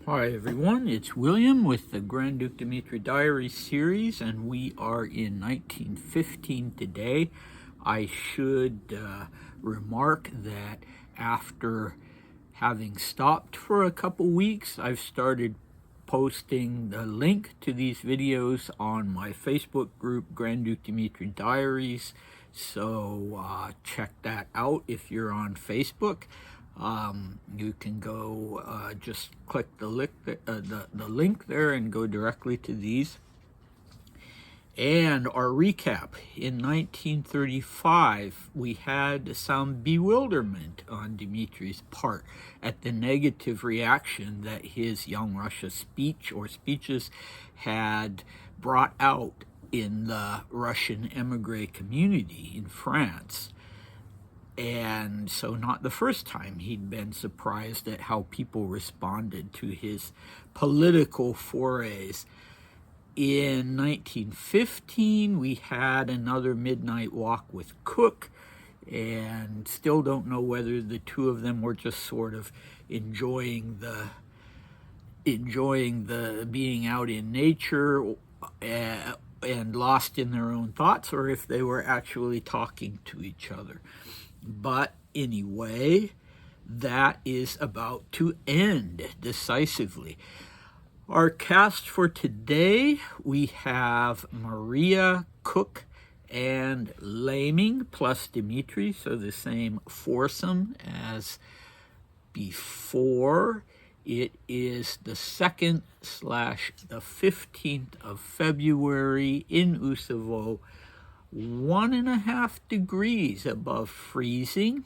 Hi everyone, it's William with the Grand Duke Dmitri Diary series, and we are in 1915 today. I should remark that after having stopped for a couple weeks, I've started posting the link to these videos on my Facebook group, Grand Duke Dmitri Diaries, so check that out if you're on Facebook. You can go just click the link there and go directly to these. And our recap: in 1935, we had some bewilderment on Dmitri's part at the negative reaction that his Young Russia speech or speeches had brought out in the Russian emigre community in France. And so not the first time he'd been surprised at how people responded to his political forays. In 1915, we had another midnight walk with Cook, and still don't know whether the two of them were just sort of enjoying the being out in nature and lost in their own thoughts, or if they were actually talking to each other. But anyway, that is about to end decisively. Our cast for today, we have Maria, Kuk, and Laming plus Dmitri, so the same foursome as before. It is the 2nd / the 15th of February in Usovo, 1.5 degrees above freezing,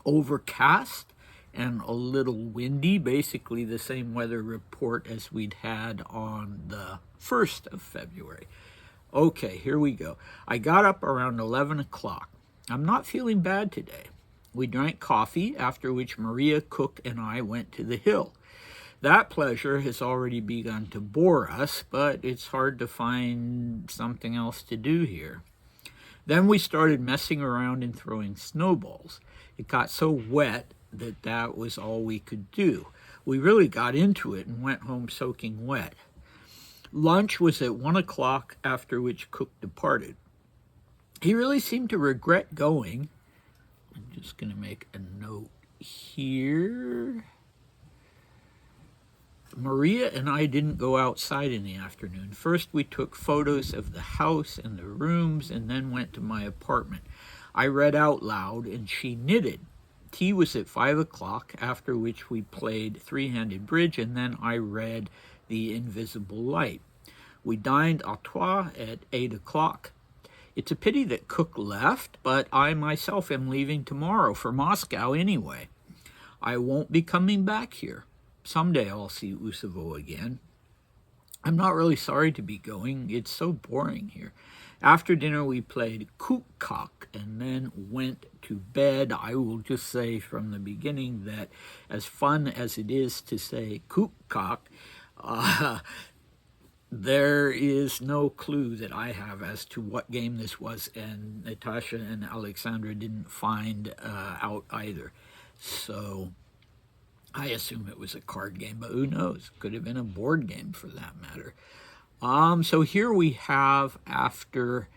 overcast, and a little windy, basically the same weather report as we'd had on the 1st of February. Okay, here we go. I got up around 11 o'clock. I'm not feeling bad today. We drank coffee, after which Maria, Cook, and I went to the hill. That pleasure has already begun to bore us, but it's hard to find something else to do here. Then we started messing around and throwing snowballs. It got so wet that was all we could do. We really got into it and went home soaking wet. Lunch was at 1 o'clock, after which Cook departed. He really seemed to regret going. I'm just going to make a note here. Maria and I didn't go outside in the afternoon. First, we took photos of the house and the rooms, and then went to my apartment. I read out loud, and she knitted. Tea was at 5 o'clock, after which we played three-handed bridge, and then I read The Invisible Light. We dined à trois at 8 o'clock. It's a pity that Cook left, but I myself am leaving tomorrow for Moscow anyway. I won't be coming back here. Someday I'll see Usovo again. I'm not really sorry to be going. It's so boring here. After dinner, we played Kuk-Kak and then went to bed. I will just say from the beginning that as fun as it is to say Kuk-Kak, there is no clue that I have as to what game this was, and Natasha and Alexandra didn't find out either. So I assume it was a card game, but who knows? Could have been a board game for that matter. So here we have, after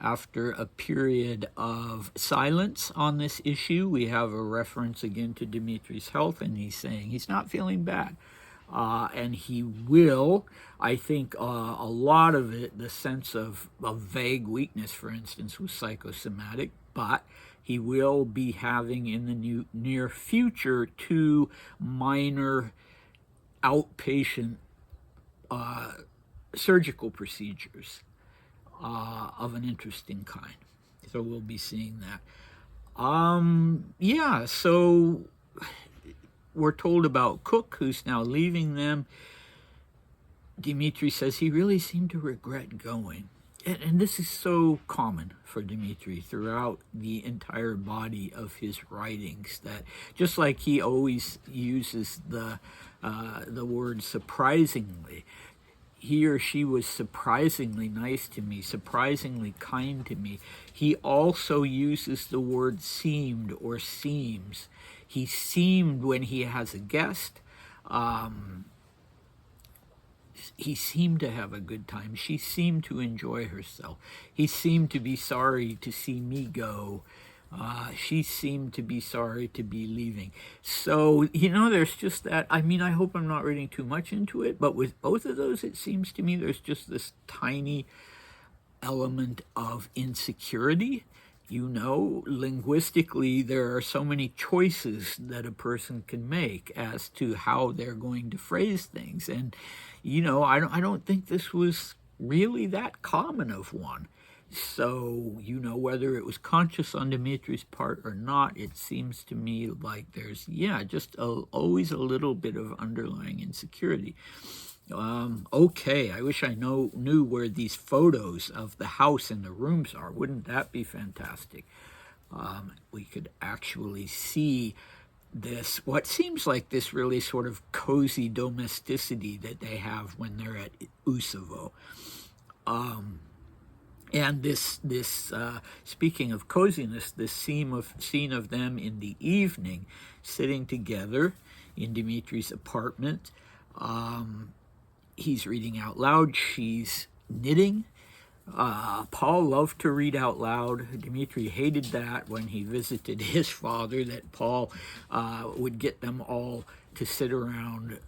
a period of silence on this issue, we have a reference again to Dmitri's health, and he's saying he's not feeling bad. And he will, I think a lot of it, the sense of vague weakness, for instance, was psychosomatic, but he will be having in the near future 2 minor outpatient surgical procedures of an interesting kind. So we'll be seeing that. Yeah, so we're told about Cook, who's now leaving them. Dmitri says he really seemed to regret going. And this is so common for Dmitri throughout the entire body of his writings, that just like he always uses the word surprisingly, he or she was surprisingly nice to me, surprisingly kind to me. He also uses the word seemed or seems. He seemed when he has a guest. He seemed to have a good time. She seemed to enjoy herself. He seemed to be sorry to see me go. She seemed to be sorry to be leaving. So, there's just that. I mean, I hope I'm not reading too much into it, but with both of those, it seems to me there's just this tiny element of insecurity. Linguistically, there are so many choices that a person can make as to how they're going to phrase things. And, I don't think this was really that common of one. So, whether it was conscious on Dmitri's part or not, it seems to me like there's, just always a little bit of underlying insecurity. Okay, I wish I knew where these photos of the house and the rooms are. Wouldn't that be fantastic? We could actually see this, what seems like this really sort of cozy domesticity that they have when they're at Usovo. And this speaking of coziness, this scene of them in the evening, sitting together in Dmitri's apartment. He's reading out loud. She's knitting. Paul loved to read out loud. Dmitri hated that when he visited his father, that Paul would get them all to sit around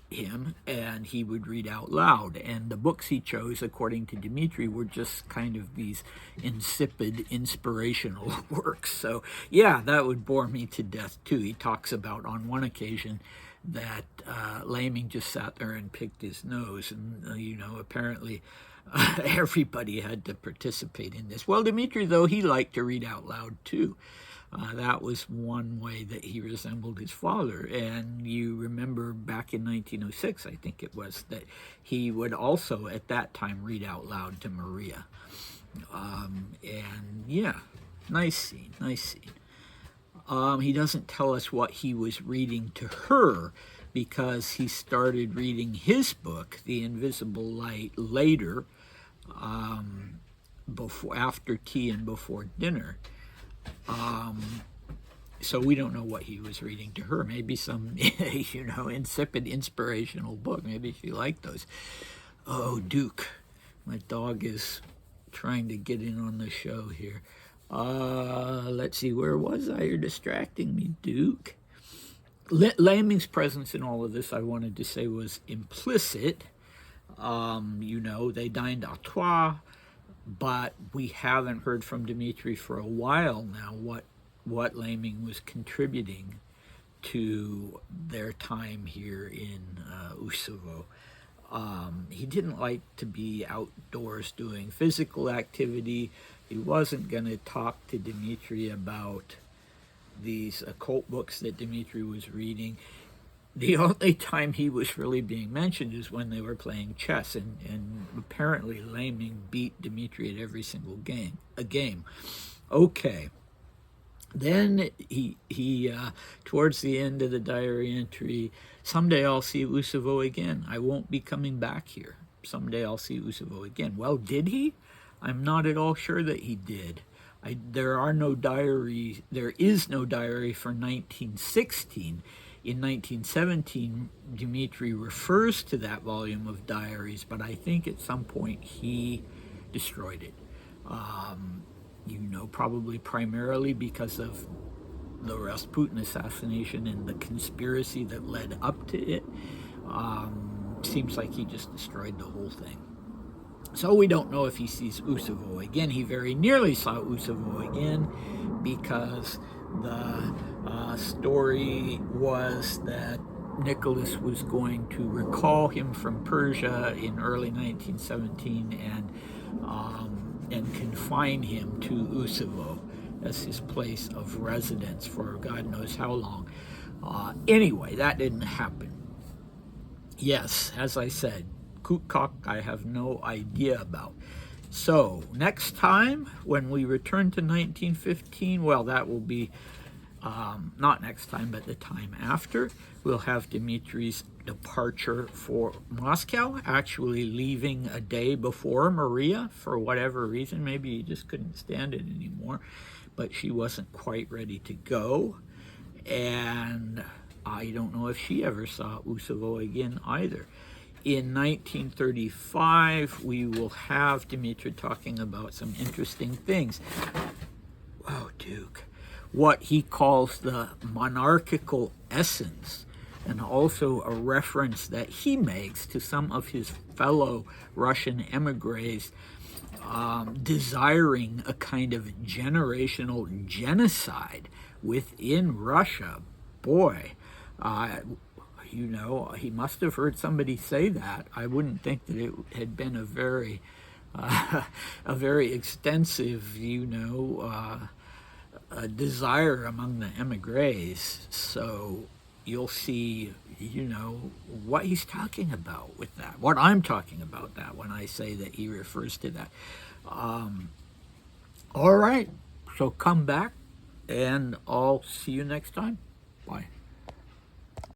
him and he would read out loud. And the books he chose, according to Dmitri, were just kind of these insipid inspirational works. So, yeah, that would bore me to death, too. He talks about, on one occasion, that Laming just sat there and picked his nose. And, apparently everybody had to participate in this. Well, Dmitri, though, he liked to read out loud, too. That was one way that he resembled his father. And you remember back in 1906, I think it was, that he would also at that time read out loud to Maria. And yeah, nice scene. He doesn't tell us what he was reading to her because he started reading his book, The Invisible Light, later, after tea and before dinner. So we don't know what he was reading to her. Maybe some, insipid inspirational book. Maybe she liked those. Oh, Duke. My dog is trying to get in on the show here. Let's see, where was I? You're distracting me, Duke. Laming's presence in all of this, I wanted to say, was implicit. They dined à trois, but we haven't heard from Dmitri for a while now what Laming was contributing to their time here in Usovo. He didn't like to be outdoors doing physical activity. He wasn't going to talk to Dmitri about these occult books that Dmitri was reading. The only time he was really being mentioned is when they were playing chess, and apparently Laming beat Dmitri at every single game. Okay. Then he towards the end of the diary entry, someday I'll see Usovo again. I won't be coming back here. Someday I'll see Usovo again. Well, did he? I'm not at all sure that he did. There is no diary for 1916. In 1917, Dmitri refers to that volume of diaries, but I think at some point he destroyed it. Probably primarily because of the Rasputin assassination and the conspiracy that led up to it. Seems like he just destroyed the whole thing. So we don't know if he sees Usovo again. He very nearly saw Usovo again because the story was that Nicholas was going to recall him from Persia in early 1917 and confine him to Usovo as his place of residence for God knows how long. Anyway, that didn't happen. Yes, as I said, Kuk-Kak I have no idea about. So, next time, when we return to 1915, well, that will be not next time, but the time after, we'll have Dmitri's departure for Moscow, actually leaving a day before Maria for whatever reason. Maybe he just couldn't stand it anymore, but she wasn't quite ready to go. And I don't know if she ever saw Usovo again either. In 1935, we will have Dmitri talking about some interesting things. Oh, Duke. What he calls the monarchical essence, and also a reference that he makes to some of his fellow Russian emigres desiring a kind of generational genocide within Russia. Boy, you know, he must have heard somebody say that. I wouldn't think that it had been a very extensive, you know, desire among the emigres. So you'll see, you know, what he's talking about with that, what I'm talking about that when I say that he refers to that. All right, so come back, and I'll see you next time. Bye.